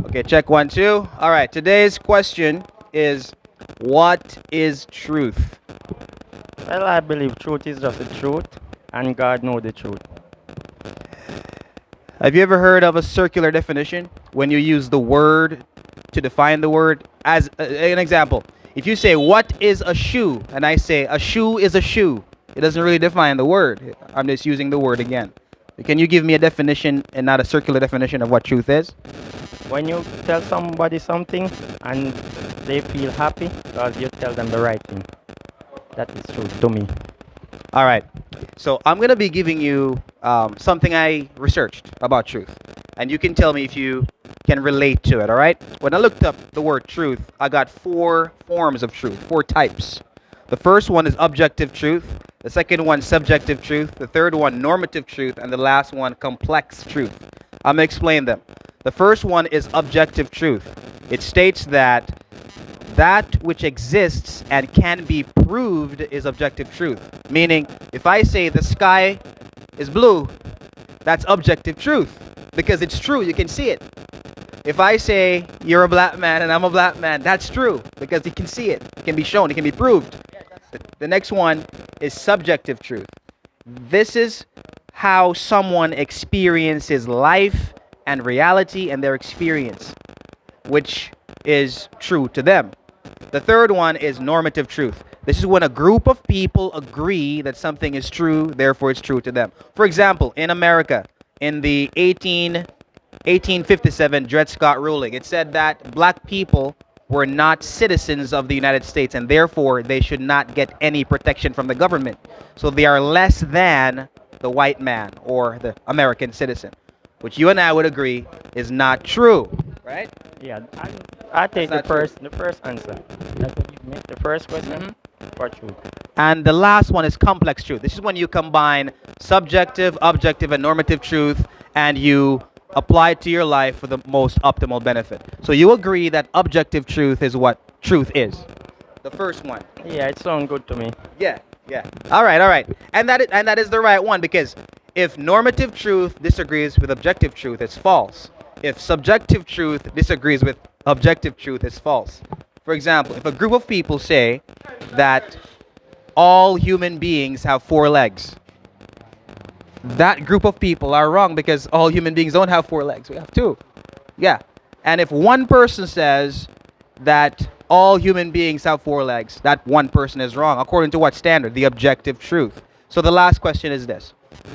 Okay, check one, two. All right, today's question is, what is truth? Well, I believe truth is just the truth, and God knows the truth. Have you ever heard of a circular definition when you use the word to define the word? As an example, if you say, what is a shoe? And I say, a shoe is a shoe. It doesn't really define the word. I'm just using the word again. Can you give me a definition and not a circular definition of what truth is? When you tell somebody something and they feel happy because you tell them the right thing, that is truth to me. All right. So I'm going to be giving you something I researched about truth. And you can tell me if you can relate to it, all right? When I looked up the word truth, I got four forms of truth, four types. The first one is objective truth. The second one, subjective truth. The third one, normative truth. And the last one, complex truth. I'm going to explain them. The first one is objective truth. It states that which exists and can be proved is objective truth. Meaning, if I say the sky is blue, that's objective truth because it's true, you can see it. If I say you're a black man and I'm a black man, that's true because you can see it. It can be shown, it can be proved. The next one is subjective truth. This is how someone experiences life and reality and their experience, which is true to them. The third one is normative truth. This is when a group of people agree that something is true, therefore it's true to them. For example, in America, in the 1857 Dred Scott ruling, it said that black people were not citizens of the United States and therefore they should not get any protection from the government. So they are less than the white man or the American citizen, which you and I would agree is not true, right? Yeah, I take That's not the first answer. That's what you make the first question for truth. And the last one is complex truth. This is when you combine subjective, objective, and normative truth and you apply it to your life for the most optimal benefit. So you agree that objective truth is what truth is. The first one. Yeah, it sounds good to me. Yeah, yeah. All right, all right. And that is the right one because if normative truth disagrees with objective truth, it's false. If subjective truth disagrees with objective truth, it's false. For example, if a group of people say that all human beings have four legs, that group of people are wrong because all human beings don't have four legs. We have two. Yeah. And if one person says that all human beings have four legs, that one person is wrong. According to what standard? The objective truth. So the last question is this.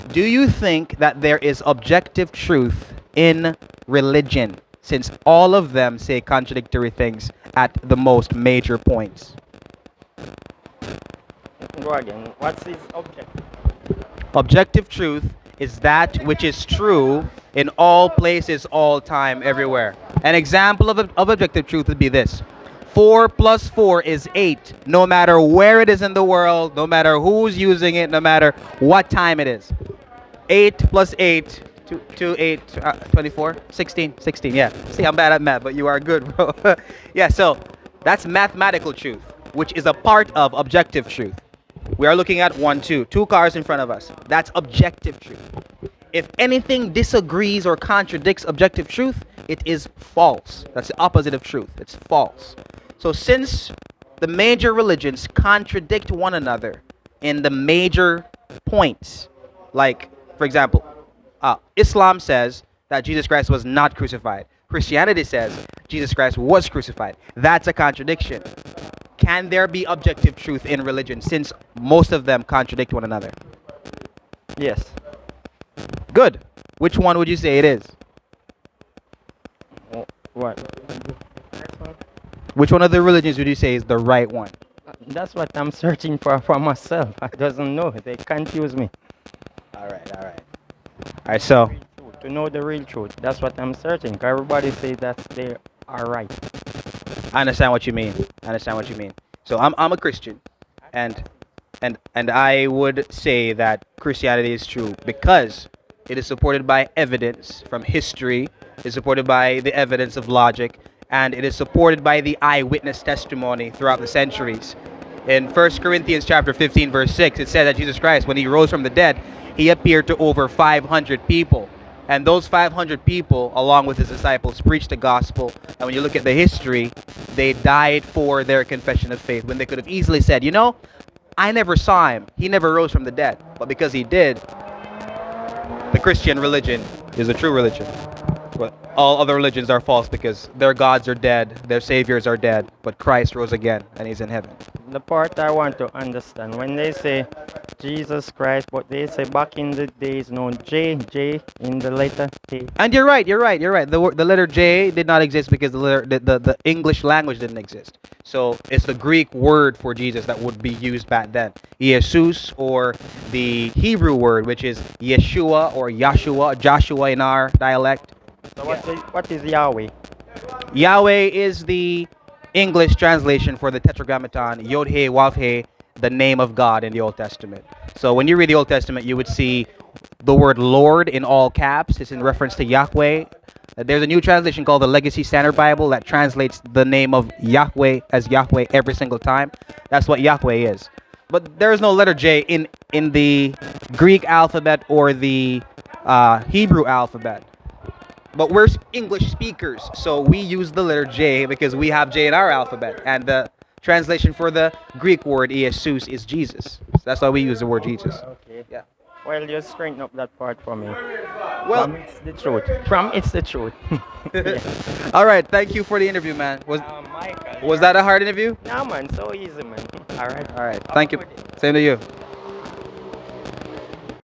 Do you think that there is objective truth in religion, since all of them say contradictory things at the most major points? Go again. What's his objective? Objective truth is that which is true in all places, all time, everywhere. An example of objective truth would be this. 4 plus 4 is 8, no matter where it is in the world, no matter who's using it, no matter what time it is. 8 plus 8, 8, 24, 16, 16, yeah. See, I'm bad at math, but you are good, bro. Yeah, so that's mathematical truth, which is a part of objective truth. We are looking at two cars in front of us. That's objective truth. If anything disagrees or contradicts objective truth, it is false. That's the opposite of truth. It's false. So since the major religions contradict one another in the major points, like, for example, Islam says that Jesus Christ was not crucified. Christianity says Jesus Christ was crucified. That's a contradiction. Can there be objective truth in religion since most of them contradict one another? Yes. Good. Which one would you say it is? What? Which one of the religions would you say is the right one? That's what I'm searching for myself. I doesn't know. They confuse me. All right, all right. All right, so To know the real truth. That's what I'm searching. Everybody say that they are right. I understand what you mean. I understand what you mean. So I'm a Christian, and I would say that Christianity is true because it is supported by evidence from history, it is supported by the evidence of logic, and it is supported by the eyewitness testimony throughout the centuries. In 1 Corinthians chapter 15, verse 6, it says that Jesus Christ, when he rose from the dead, he appeared to over 500 people. And those 500 people, along with his disciples, preached the gospel. And when you look at the history, they died for their confession of faith when they could have easily said, you know, I never saw him. He never rose from the dead. But because he did, the Christian religion is a true religion. But all other religions are false because their gods are dead, their saviors are dead, but Christ rose again and he's in heaven. The part I want to understand, when they say Jesus Christ, but they say back in the days, no J in the letter K. And you're right. The letter J did not exist because the English language didn't exist. So it's the Greek word for Jesus that would be used back then. Jesus, or the Hebrew word, which is Yeshua or Yahshua, Joshua in our dialect. So what is Yahweh? Yahweh is the English translation for the Tetragrammaton, Yod-He, Wav-He, the name of God in the Old Testament. So when you read the Old Testament, you would see the word Lord in all caps. It's in reference to Yahweh. There's a new translation called the Legacy Standard Bible that translates the name of Yahweh as Yahweh every single time. That's what Yahweh is. But there is no letter J in the Greek alphabet or the Hebrew alphabet. But we're English speakers, so we use the letter J because we have J in our alphabet. And the translation for the Greek word Jesus is Jesus. So that's why we use the word Jesus. Okay. Yeah. Well, you straighten up that part for me. Well, From it's the truth. From it's the truth. all right. Thank you for the interview, man. Michael, Was that a hard interview? yeah, man, so easy, man. All right. All right. Thank you. Same to you.